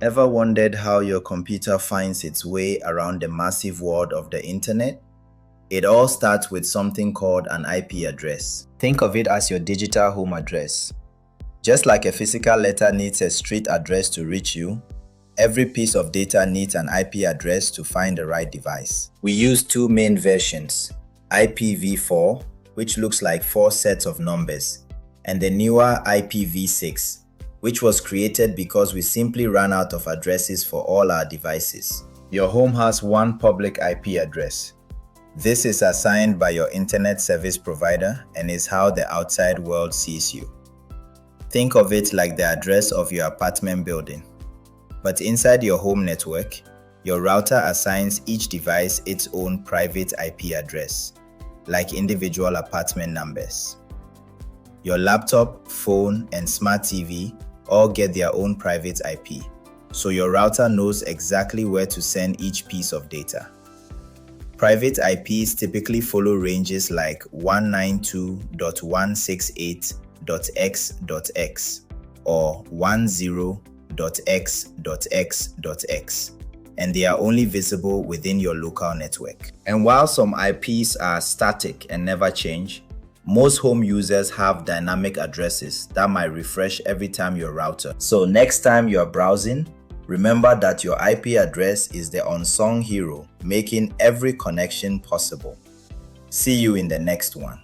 Ever wondered how your computer finds its way around the massive world of the internet? It all starts with something called an IP address. Think of it as your digital home address. Just like a physical letter needs a street address to reach you, every piece of data needs an IP address to find the right device. We use two main versions, IPv4, which looks like 4 sets of numbers, and the newer IPv6, which was created because we simply ran out of addresses for all our devices. Your home has one public IP address. This is assigned by your internet service provider and is how the outside world sees you. Think of it like the address of your apartment building. But inside your home network, your router assigns each device its own private IP address, like individual apartment numbers. Your laptop, phone, and smart TV all get their own private IP, so your router knows exactly where to send each piece of data. Private IPs typically follow ranges like 192.168.x.x or 10.x.x.x, and they are only visible within your local network. And while some IPs are static and never change, most home users have dynamic addresses that might refresh every time your router. So next time you're browsing, remember that your IP address is the unsung hero making every connection possible. See you in the next one.